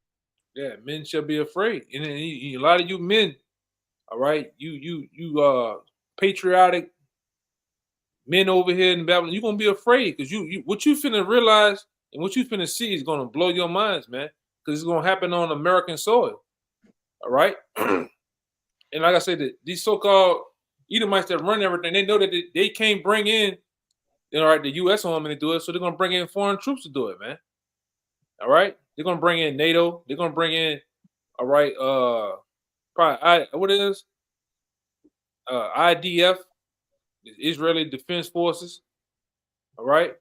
Yeah, men shall be afraid, and a lot of you men, all right, you patriotic men over here in Babylon, you're gonna be afraid because you what you finna realize and what you finna see is gonna blow your minds, man, because it's gonna happen on American soil. All right, and like I said, these so-called Edomites that run everything, they know that they can't bring in, the U.S. army to do it, so they're gonna bring in foreign troops to do it, man. All right, they're gonna bring in NATO. They're gonna bring in, all right, probably what it is, IDF, the Israeli Defense Forces. All right,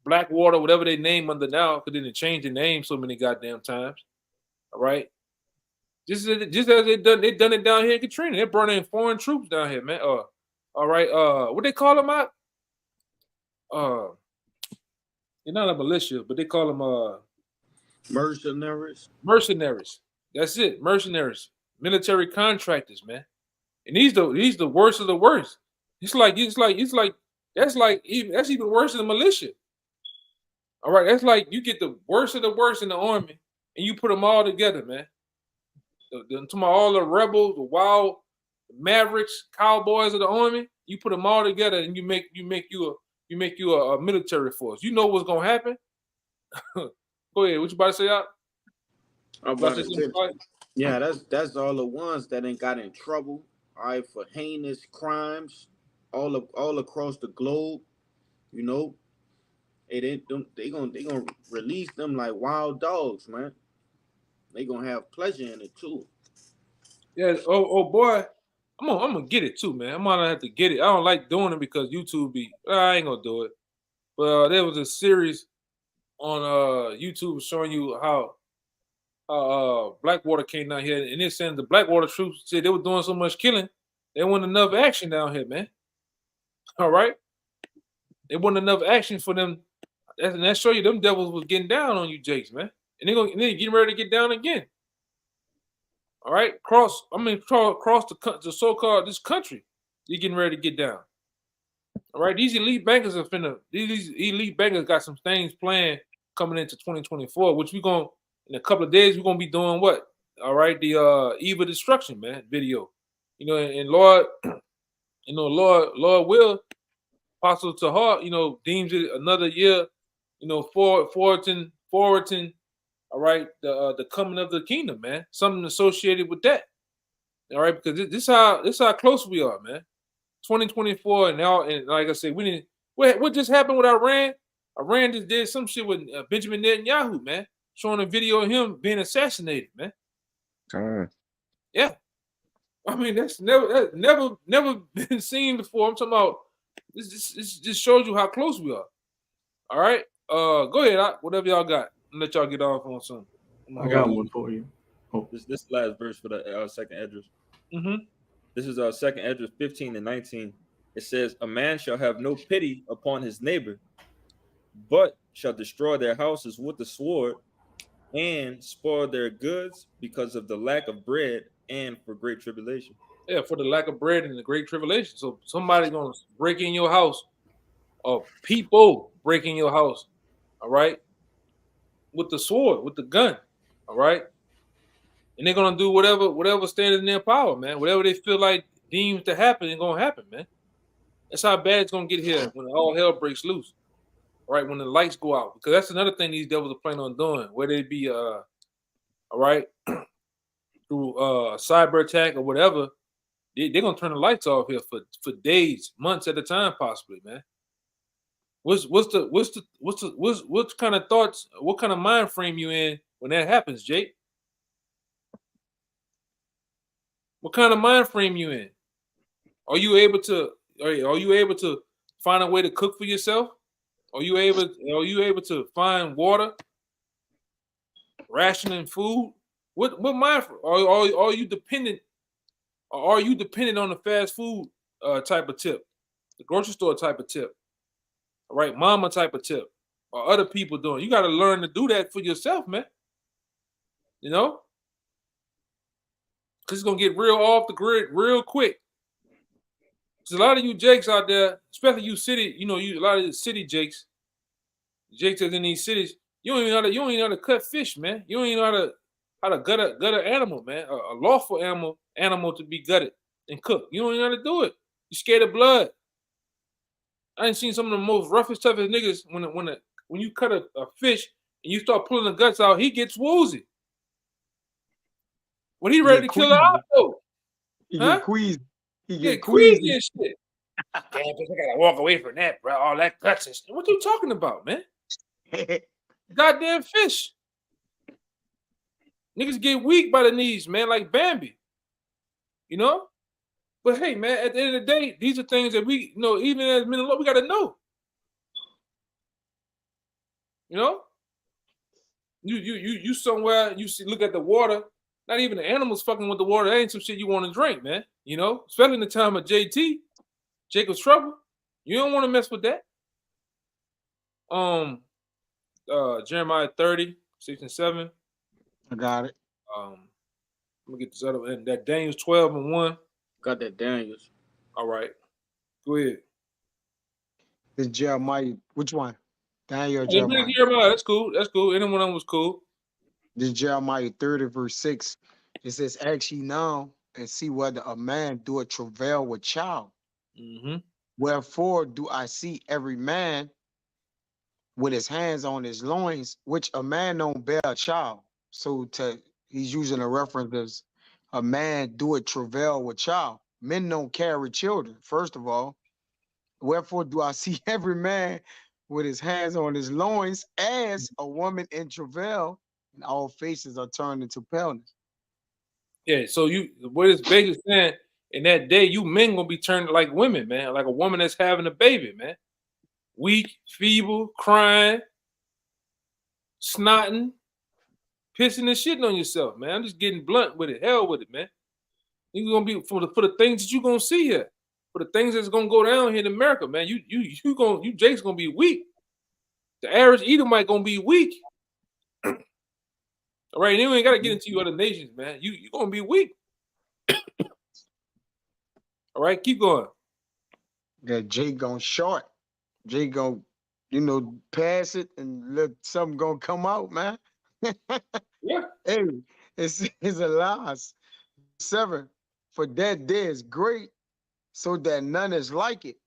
Blackwater, whatever they name under now, because they didn't change the name so many goddamn times. All right. Just as they done it down here in Katrina. They're bringing in foreign troops down here, man. All right. What they call them out? They're not a militia, but they call them mercenaries. Mercenaries. That's it. Mercenaries. Military contractors, man. And these the worst of the worst. That's even worse than the militia. All right. That's like you get the worst of the worst in the army and you put them all together, man. All the rebels, the wild mavericks, cowboys of the army, you put them all together and you make you a military force. You know what's gonna happen. Go ahead. What you about to say out? Yeah, that's all the ones that ain't got in trouble, all right, for heinous crimes all across the globe. They gonna release them like wild dogs, man. They gonna have pleasure in it too. Yeah. Oh boy, I'm gonna get it too, man. I'm gonna have to get it. I don't like doing it because YouTube I ain't gonna do it. But there was a series on YouTube showing you how Blackwater came down here, and they're saying the Blackwater troops said they were doing so much killing, there wasn't enough action down here, man. All right, there wasn't enough action for them. And that show you them devils was getting down on you, Jakes, man. And they're getting ready to get down again. All right, across the so-called this country, you're getting ready to get down. All right, these elite bankers got some things planned coming into 2024, which in a couple of days we're gonna be doing what? All right, the evil destruction, man, video. And Lord, Lord will, Apostle Tahar, deems it another year, forwarding, all right, the coming of the kingdom, man. Something associated with that. All right, because this how close we are, man. 2024 and now, and like I said, what just happened with Iran? Iran just did some shit with Benjamin Netanyahu, man, showing a video of him being assassinated, man. Yeah, I mean that's never been seen before. I'm talking about this just shows you how close we are. All right, go ahead, whatever y'all got. I'll let y'all get off on something. I got one for you. Oh. This last verse for the second Esdras. Mm-hmm. This is second Esdras 15 and 19. It says, "A man shall have no pity upon his neighbor, but shall destroy their houses with the sword and spoil their goods because of the lack of bread and for great tribulation." Yeah, for the lack of bread and the great tribulation. So somebody's gonna break in your house, or people break in your house, all right, with the sword, with the gun, all right, and they're gonna do whatever stands in their power, man. Whatever they feel like deems to happen, it's gonna happen, man. That's how bad it's gonna get here when all hell breaks loose. Right, when the lights go out. Because that's another thing these devils are planning on doing, whether it be all right, through cyber attack or whatever, they're gonna turn the lights off here for days, months at a time, possibly, man. What kind of thoughts, what kind of mind frame you in when that happens, Jake? What kind of mind frame you in? Are you able to find a way to cook for yourself? Are you able to find water, rationing food? What mind are you dependent? Or are you dependent on the fast food type of tip, the grocery store type of tip, all right, mama type of tip, or other people doing? You got to learn to do that for yourself, man. You know, because it's gonna get real off the grid real quick. There's a lot of you Jakes out there, especially you city, a lot of the city Jakes that's in these cities. You don't even know how to cut fish, man. You don't even know how to gut an animal, man. A lawful animal to be gutted and cooked. You don't even know how to do it. You scared of blood. I ain't seen some of the most roughest, toughest niggas when you cut a fish and you start pulling the guts out, he gets woozy. When he ready to kill it out, though. He get queasy. He get queasy and shit. Damn, I gotta walk away from that, bro. All that guts and shit. What you talking about, man? Goddamn fish. Niggas get weak by the knees, man, like Bambi. You know? But hey, man, at the end of the day, these are things that we, even as men of law, we gotta know. You know? You somewhere, you see, look at the water, not even the animals fucking with the water. That ain't some shit you want to drink, man. You know? Especially in the time of JT, Jacob's trouble. You don't want to mess with that. Jeremiah 30, 6 and 7. I got it. Let me get this other, and that Daniel's 12 and 1. Got that Daniels. All right. Go ahead. This Jeremiah, which one? Daniel or Yeah, Jeremiah? That's cool. That's cool. Any one of them was cool. This Jeremiah 30, verse 6. It says, ask ye now and see whether a man do a travail with child. Mm-hmm. Wherefore do I see every man with his hands on his loins, which a man don't bear a child. So he's using a reference as a man do a travail with child. Men don't carry children, first of all. Wherefore do I see every man with his hands on his loins as a woman in travail, and all faces are turned into paleness. Yeah, so what it's basically saying, in that day, you men gonna be turned like women, man, like a woman that's having a baby, man. Weak, feeble, crying, snotting, pissing and shitting on yourself, man. I'm just getting blunt with it. Hell with it, man. You gonna be for the things that you gonna see here, for the things that's gonna go down here in America, man. You Jake's gonna be weak. The average Edomite gonna be weak. All right, and you ain't gotta get into you other nations, man. You gonna be weak. All right, keep going. Yeah, Jake gonna short. Jake gonna, pass it and let something gonna come out, man. Yeah. Hey, it's a loss. 7. For that day is great, so that none is like it.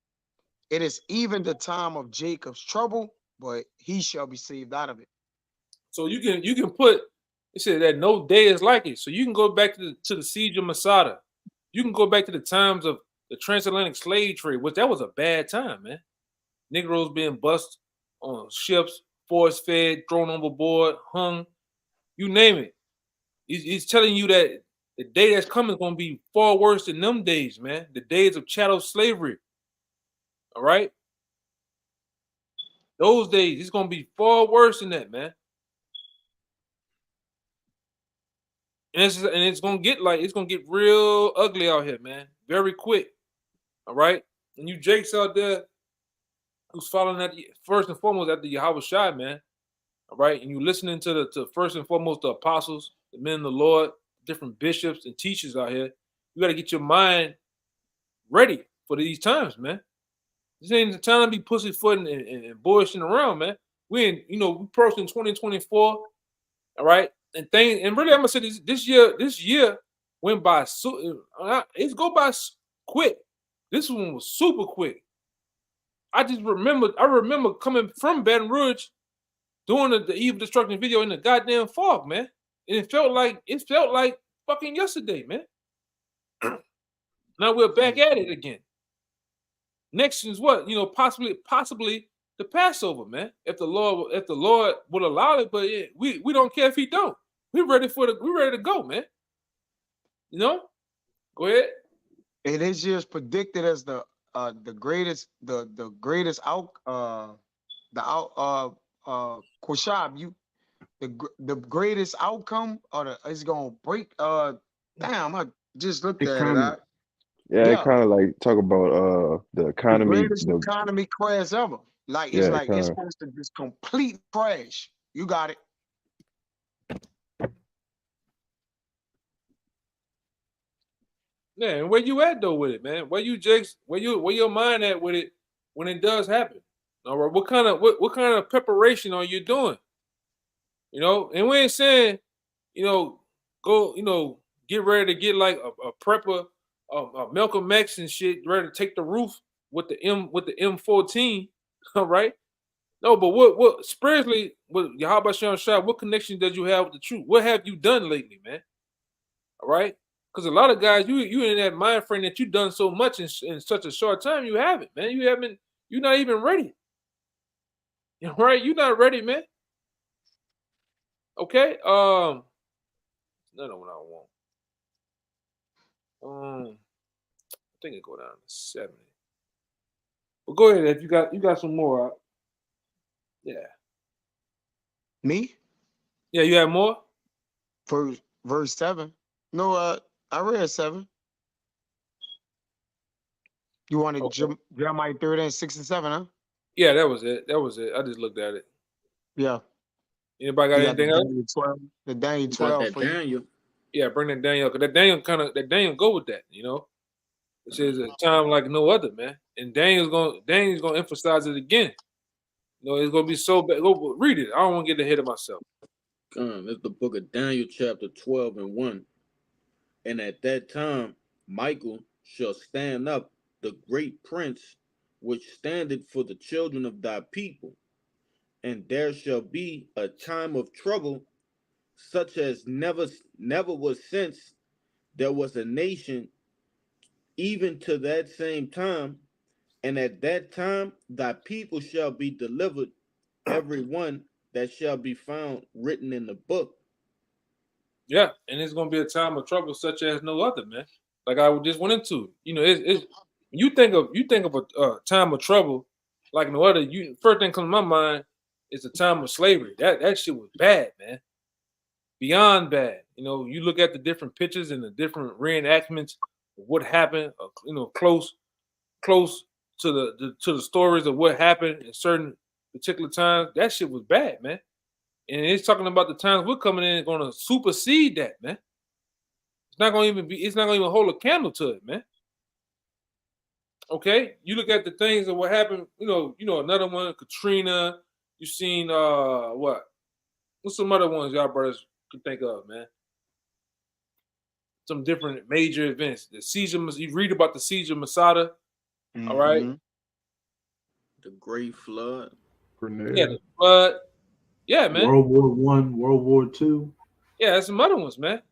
It is even the time of Jacob's trouble, but he shall be saved out of it. So you can put, it said that no day is like it. So you can go back to the siege of Masada. You can go back to the times of the transatlantic slave trade, which that was a bad time, man. Negroes being bussed on ships, force fed, thrown overboard, hung, you name it. He's telling you that the day that's coming is going to be far worse than them days, man. The days of chattel slavery. All right? Those days, it's going to be far worse than that, man. And it's going to get real ugly out here, man. Very quick. All right? And you Jakes out there who's following first and foremost after Yahweh Shai, man. All right? And you listening to first and foremost the apostles, the men of the Lord, different bishops and teachers out here. You got to get your mind ready for these times, man. This ain't the time to be pussyfooting and bullshitting around, man. We approaching 2024, all right? And really, I'm gonna say this year went by. It's go by quick. This one was super quick. I remember coming from Baton Rouge doing the evil destruction video in the goddamn fog, man. And it felt like fucking yesterday, man. Now we're back at it again. Next is what? Possibly the Passover, man. If the Lord would allow it, but we don't care if he don't. We're ready to go, man. Go ahead. And this year's predicted as the greatest Quashab, the greatest outcome is gonna break. Damn, I just looked at it. Yeah, it kind of like talk about the economy, the greatest economy crash ever. Like it's supposed to just complete crash. You got it. Yeah, and where you at though with it, man? Where your mind at with it when it does happen? All right, what kind of preparation are you doing? And we ain't saying, go, get ready to get like a prepper, Malcolm X and shit, ready to take the roof with the M14, all right? No, but what spiritually, with Yahweh Shah, what connection does you have with the truth? What have you done lately, man? All right, because a lot of guys, you in that mind frame that you've done so much in such a short time, you haven't, man. You're not even ready. Right? You're not ready, man. Okay. None of what I want. I think it go down to 70. But go ahead if you got some more. Yeah. Me? Yeah, you have more? For verse 7. No, I read 7. You wanted Jeremiah 30 and 6 and 7, huh? Yeah, that was it. I just looked at it. Yeah. Anybody got anything else? The Daniel 12 for Daniel. Yeah, bring that Daniel, because that Daniel go with that, It says a time like no other, man. And Daniel's gonna emphasize it again. It's gonna be so bad. Go read it. I don't want to get ahead of myself. It's the book of Daniel, chapter 12 and 1. And at that time, Michael shall stand up, the great prince, which standeth for the children of thy people. And there shall be a time of trouble, such as never was since there was a nation, even to that same time. And at that time, thy people shall be delivered, every one that shall be found written in the book. Yeah, and it's gonna be a time of trouble such as no other, man. Like I just went into. It's you think of a time of trouble like no other. First thing comes to my mind is the time of slavery. That shit was bad, man. Beyond bad. You look at the different pictures and the different reenactments of what happened. Close to the stories of what happened in certain particular times. That shit was bad, man. And it's talking about the times we're coming in going to supersede that, man. It's not going to even hold a candle to it, man. Okay? You look at the things of what happened, another one, Katrina. You seen what? What's some other ones y'all brothers could think of, man? Some different major events. The siege of, you read about the siege of Masada. Mm-hmm. All right. The Great Flood. Grenada. Yeah, the flood. Yeah, man. World War I, World War II. Yeah, that's some other ones, man.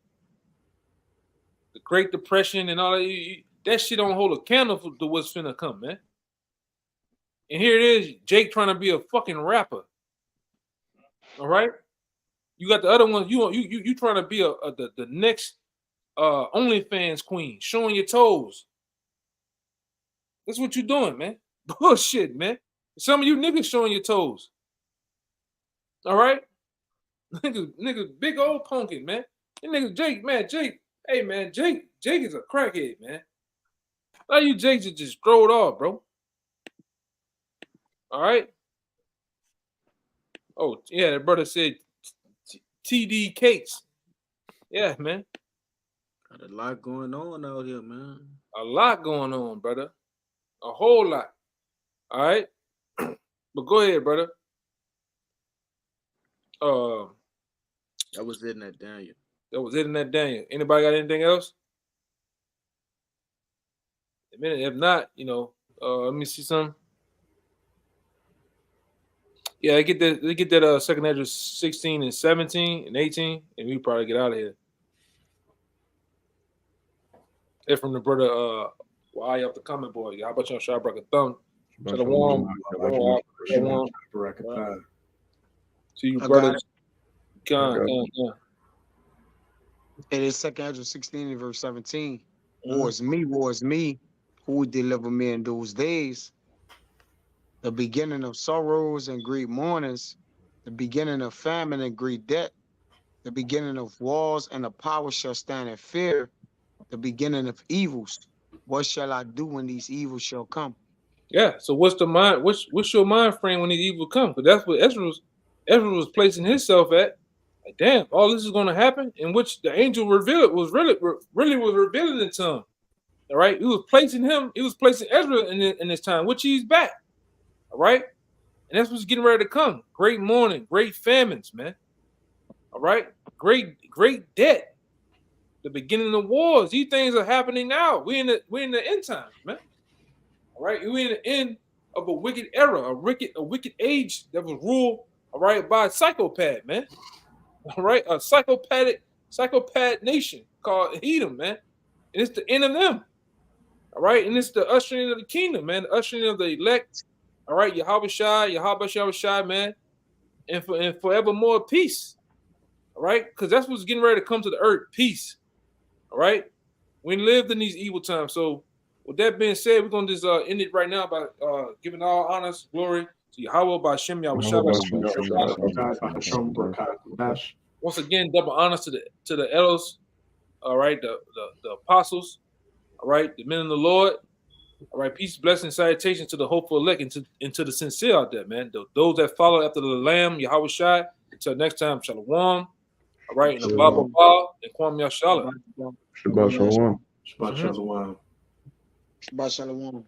The Great Depression and all that. That shit don't hold a candle to what's finna come, man. And here it is, Jake trying to be a fucking rapper. All right. You got the other ones. You trying to be the next OnlyFans queen, showing your toes. That's what you doing, man. Bullshit, man. Some of you niggas showing your toes. All right? Niggas big old punkin, man. And niggas, Jake. Hey, man, Jake is a crackhead, man. A lot of you Jakes just throw it off, bro. All right? Oh, yeah, that brother said TD Cakes. Yeah, man. Got a lot going on out here, man. A lot going on, brother. A whole lot. All right? But go ahead, brother. That was it in that Daniel. That was it in that Daniel. Anybody got anything else? a minute. If not, let me see some. Yeah, they get that second address 16 and 17 and 18, and we probably get out of here. They're from the brother why up the comment boy. How about y'all Shabbat a thumb? Shalom. See you, brothers. It is second address 16 and verse 17. Woe is me, who would deliver me in those days? The beginning of sorrows and great mournings, the beginning of famine and great debt, the beginning of wars and the power shall stand in fear, the beginning of evils. What shall I do when these evils shall come? Yeah. So what's the mind? What's your mind frame when these evil come? Because that's what Ezra was placing himself at. Like, damn, all this is going to happen, in which the angel revealed was really revealing it to him. All right, he was placing Ezra in this time, which he's back. All right, and that's what's getting ready to come. Great mourning, great famines, man. All right, great debt. The beginning of wars. These things are happening now. We're in the end times, man. All right, we're in the end of a wicked era, a wicked age that was ruled, all right, by a psychopath, man. All right, a psychopath nation called Edom, man. And it's the end of them. All right, and it's the ushering of the kingdom, man. The ushering of the elect. All right, Yahweh Shai, man, and forevermore peace. All right, because that's what's getting ready to come to the earth, peace. All right, we lived in these evil times. So, with that being said, we're gonna just end it right now by giving all honors, glory to Yahweh by Shem Yahweh. Once again, double honors to the elders. All right, the apostles. All right, the men of the Lord. All right, peace, blessing, salutation to the hopeful elect and to the sincere out there, man. Those that follow after the Lamb, Yahweh Shai. Until next time, Shalom. All right, and Abba and Kwam Yashala. Shabbat Shalom. Shabbat Shalom. Shabbat Shalom.